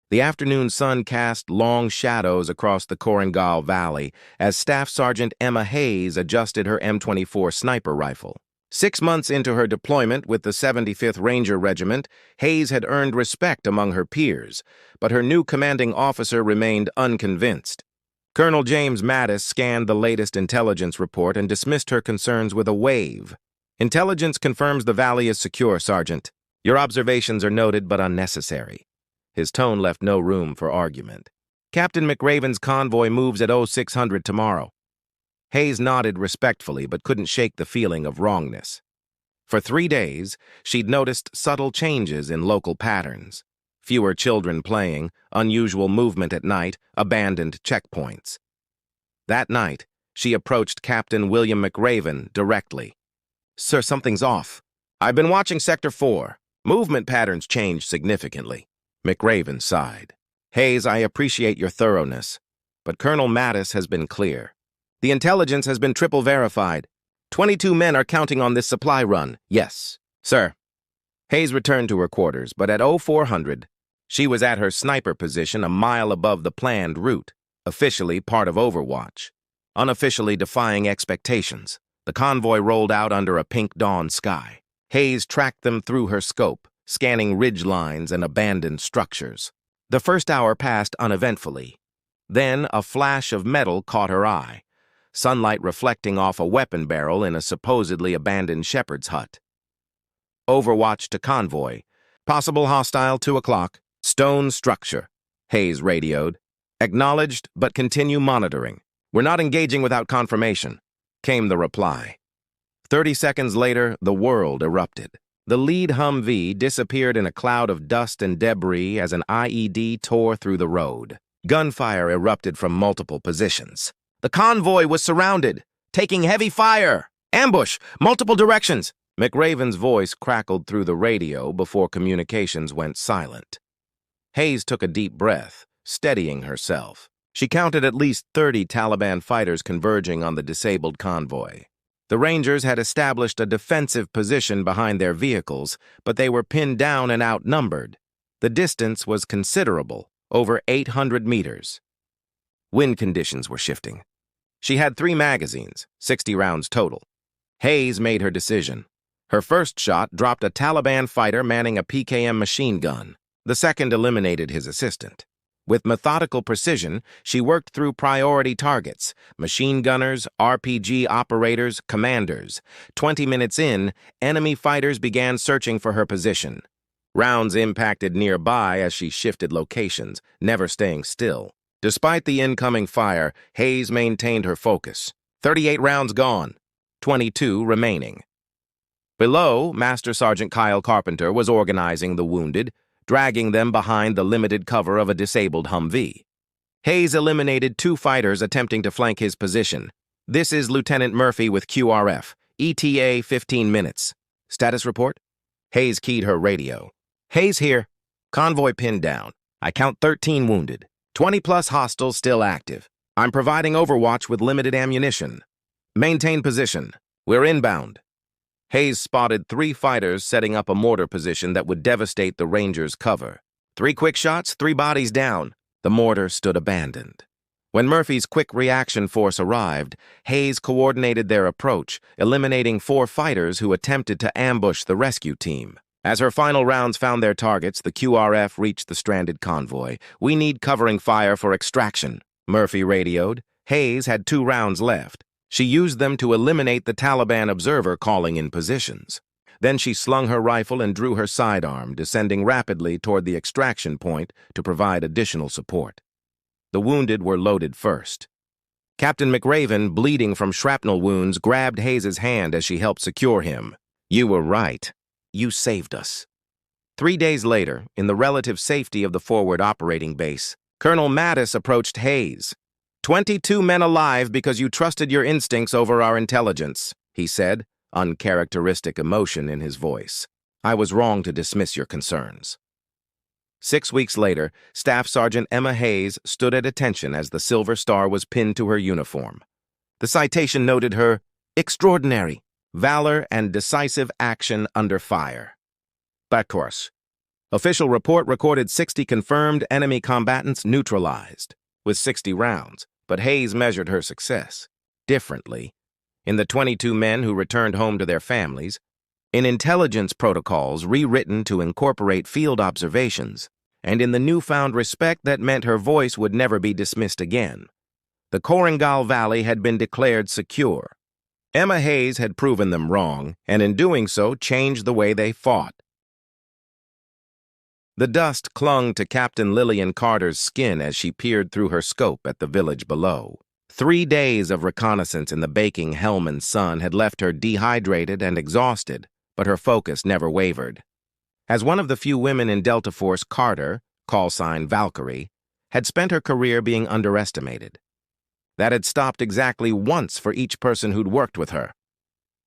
The afternoon sun cast long shadows across the Coringal Valley as Staff Sergeant Emma Hayes adjusted her M24 sniper rifle. 6 months into her deployment with the 75th Ranger Regiment, Hayes had earned respect among her peers, but her new commanding officer remained unconvinced. Colonel James Mattis scanned the latest intelligence report and dismissed her concerns with a wave. "Intelligence confirms the valley is secure, Sergeant. Your observations are noted but unnecessary." His tone left no room for argument. "Captain McRaven's convoy moves at 0600 tomorrow." Hayes nodded respectfully but couldn't shake the feeling of wrongness. For 3 days, she'd noticed subtle changes in local patterns. Fewer children playing, unusual movement at night, abandoned checkpoints. That night, she approached Captain William McRaven directly. "Sir, something's off. I've been watching Sector 4. Movement patterns changed significantly." McRaven sighed. "Hayes, I appreciate your thoroughness, but Colonel Mattis has been clear. The intelligence has been triple verified. 22 men are counting on this supply run. Yes, sir." Hayes returned to her quarters, but at 0400, she was at her sniper position a mile above the planned route, officially part of Overwatch, unofficially defying expectations. The convoy rolled out under a pink dawn sky. Hayes tracked them through her scope, scanning ridge lines and abandoned structures. The first hour passed uneventfully. Then a flash of metal caught her eye, sunlight reflecting off a weapon barrel in a supposedly abandoned shepherd's hut. "Overwatch to convoy. Possible hostile 2 o'clock. Stone structure," Hayes radioed. "Acknowledged, but continue monitoring. We're not engaging without confirmation," came the reply. 30 seconds later, the world erupted. The lead Humvee disappeared in a cloud of dust and debris as an IED tore through the road. Gunfire erupted from multiple positions. "The convoy was surrounded, taking heavy fire! Ambush! Multiple directions!" McRaven's voice crackled through the radio before communications went silent. Hayes took a deep breath, steadying herself. She counted at least 30 Taliban fighters converging on the disabled convoy. The Rangers had established a defensive position behind their vehicles, but they were pinned down and outnumbered. The distance was considerable, over 800 meters. Wind conditions were shifting. She had 3 magazines, 60 rounds total. Hayes made her decision. Her first shot dropped a Taliban fighter manning a PKM machine gun. The second eliminated his assistant. With methodical precision, she worked through priority targets: machine gunners, RPG operators, commanders. 20 minutes in, enemy fighters began searching for her position. Rounds impacted nearby as she shifted locations, never staying still. Despite the incoming fire, Hayes maintained her focus. 38 rounds gone, 22 remaining. Below, Master Sergeant Kyle Carpenter was organizing the wounded, dragging them behind the limited cover of a disabled Humvee. Hayes eliminated 2 fighters attempting to flank his position. "This is Lieutenant Murphy with QRF. ETA 15 minutes. Status report?" Hayes keyed her radio. "Hayes here. Convoy pinned down. I count 13 wounded. 20-plus hostiles still active. I'm providing Overwatch with limited ammunition. Maintain position. We're inbound." Hayes spotted 3 fighters setting up a mortar position that would devastate the Rangers' cover. 3 quick shots, 3 bodies down. The mortar stood abandoned. When Murphy's quick reaction force arrived, Hayes coordinated their approach, eliminating 4 fighters who attempted to ambush the rescue team. As her final rounds found their targets, the QRF reached the stranded convoy. "We need covering fire for extraction," Murphy radioed. Hayes had 2 rounds left. She used them to eliminate the Taliban observer calling in positions. Then she slung her rifle and drew her sidearm, descending rapidly toward the extraction point to provide additional support. The wounded were loaded first. Captain McRaven, bleeding from shrapnel wounds, grabbed Hayes's hand as she helped secure him. "You were right. You saved us." 3 days later, in the relative safety of the forward operating base, Colonel Mattis approached Hayes. 22 men alive because you trusted your instincts over our intelligence," he said, uncharacteristic emotion in his voice. "I was wrong to dismiss your concerns." 6 weeks later, Staff Sergeant Emma Hayes stood at attention as the Silver Star was pinned to her uniform. The citation noted her extraordinary valor and decisive action under fire. Back to us. Official report recorded 60 confirmed enemy combatants neutralized, with 60 rounds, but Hayes measured her success differently. In the 22 men who returned home to their families, in intelligence protocols rewritten to incorporate field observations, and in the newfound respect that meant her voice would never be dismissed again. The Coringal Valley had been declared secure. Emma Hayes had proven them wrong, and in doing so changed the way they fought. The dust clung to Captain Lillian Carter's skin as she peered through her scope at the village below. 3 days of reconnaissance in the baking Helmand sun had left her dehydrated and exhausted, but her focus never wavered. As one of the few women in Delta Force, Carter, call sign Valkyrie, had spent her career being underestimated. That had stopped exactly once for each person who'd worked with her.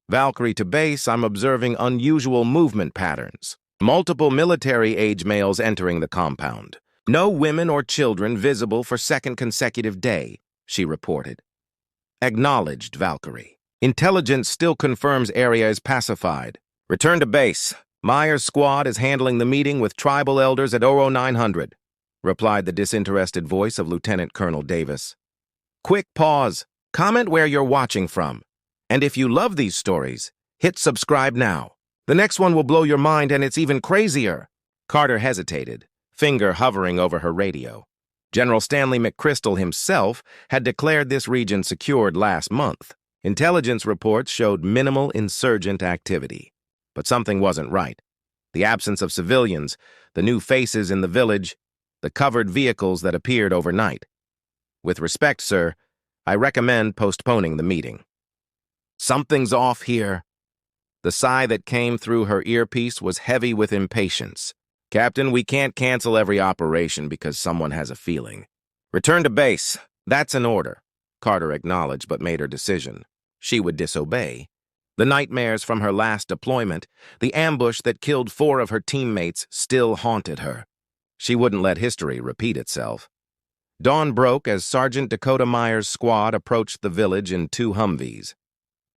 Valkyrie to base, I'm observing unusual movement patterns. Multiple military-age males entering the compound. No women or children visible for second consecutive day, she reported. Acknowledged, Valkyrie. Intelligence still confirms area is pacified. Return to base. Myers' squad is handling the meeting with tribal elders at Oro 900, replied the disinterested voice of Lieutenant Colonel Davis. Quick pause. Comment where you're watching from. And if you love these stories, hit subscribe now. The next one will blow your mind, and it's even crazier. Carter hesitated, finger hovering over her radio. General Stanley McChrystal himself had declared this region secured last month. Intelligence reports showed minimal insurgent activity. But something wasn't right. The absence of civilians, the new faces in the village, the covered vehicles that appeared overnight. With respect, sir, I recommend postponing the meeting. Something's off here. The sigh that came through her earpiece was heavy with impatience. Captain, we can't cancel every operation because someone has a feeling. Return to base. That's an order. Carter acknowledged but made her decision. She would disobey. The nightmares from her last deployment, the ambush that killed 4 of her teammates, still haunted her. She wouldn't let history repeat itself. Dawn broke as Sergeant Dakota Myers' squad approached the village in 2 Humvees.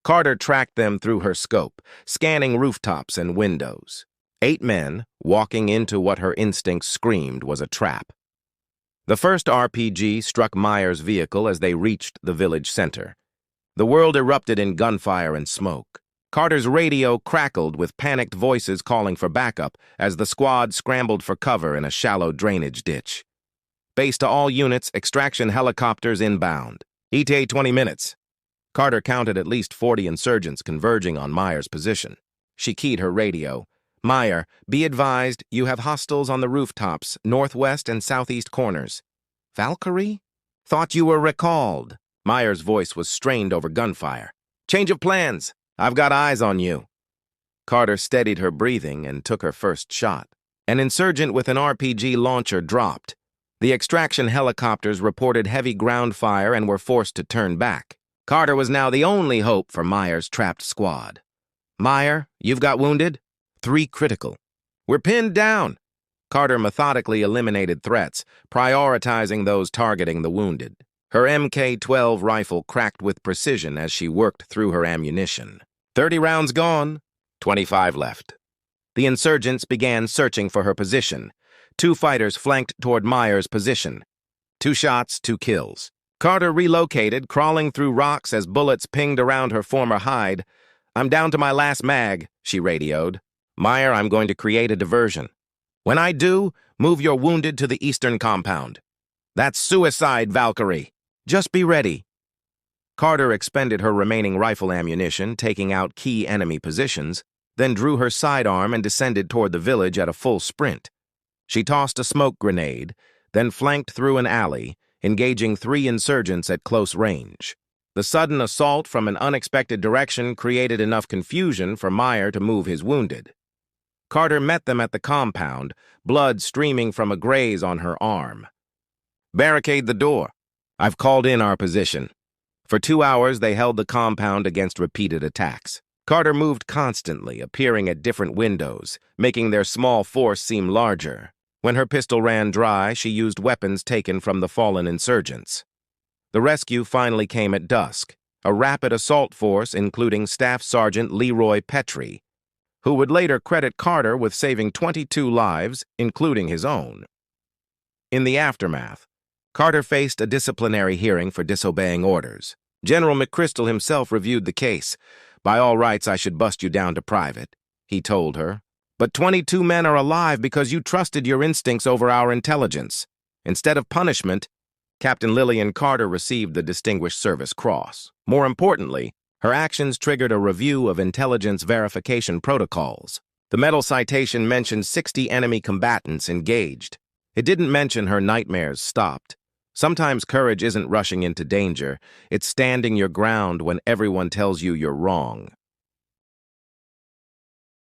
Carter tracked them through her scope, scanning rooftops and windows. 8 men, walking into what her instincts screamed was a trap. The first RPG struck Myers' vehicle as they reached the village center. The world erupted in gunfire and smoke. Carter's radio crackled with panicked voices calling for backup as the squad scrambled for cover in a shallow drainage ditch. Base to all units, extraction helicopters inbound. ETA 20 minutes. Carter counted at least 40 insurgents converging on Myers' position. She keyed her radio. Meyer, be advised, you have hostiles on the rooftops, northwest and southeast corners. Valkyrie? Thought you were recalled. Myers' voice was strained over gunfire. Change of plans. I've got eyes on you. Carter steadied her breathing and took her first shot. An insurgent with an RPG launcher dropped. The extraction helicopters reported heavy ground fire and were forced to turn back. Carter was now the only hope for Myers' trapped squad. Meyer, you've got wounded? 3 critical. We're pinned down. Carter methodically eliminated threats, prioritizing those targeting the wounded. Her Mk-12 rifle cracked with precision as she worked through her ammunition. 30 rounds gone, 25 left. The insurgents began searching for her position. 2 fighters flanked toward Myers' position. 2 shots, 2 kills. Carter relocated, crawling through rocks as bullets pinged around her former hide. I'm down to my last mag, she radioed. Meyer, I'm going to create a diversion. When I do, move your wounded to the eastern compound. That's suicide, Valkyrie. Just be ready. Carter expended her remaining rifle ammunition, taking out key enemy positions, then drew her sidearm and descended toward the village at a full sprint. She tossed a smoke grenade, then flanked through an alley, engaging 3 insurgents at close range. The sudden assault from an unexpected direction created enough confusion for Meyer to move his wounded. Carter met them at the compound, blood streaming from a graze on her arm. Barricade the door. I've called in our position. For 2 hours, they held the compound against repeated attacks. Carter moved constantly, appearing at different windows, making their small force seem larger. When her pistol ran dry, she used weapons taken from the fallen insurgents. The rescue finally came at dusk, a rapid assault force including Staff Sergeant Leroy Petrie. who would later credit Carter with saving 22 lives, including his own. In the aftermath, Carter faced a disciplinary hearing for disobeying orders. General McChrystal himself reviewed the case. "By all rights, I should bust you down to private," he told her. "But 22 men are alive because you trusted your instincts over our intelligence." Instead of punishment, Captain Lillian Carter received the Distinguished Service Cross. More importantly, her actions triggered a review of intelligence verification protocols. The medal citation mentioned 60 enemy combatants engaged. It didn't mention her nightmares stopped. Sometimes courage isn't rushing into danger, it's standing your ground when everyone tells you you're wrong.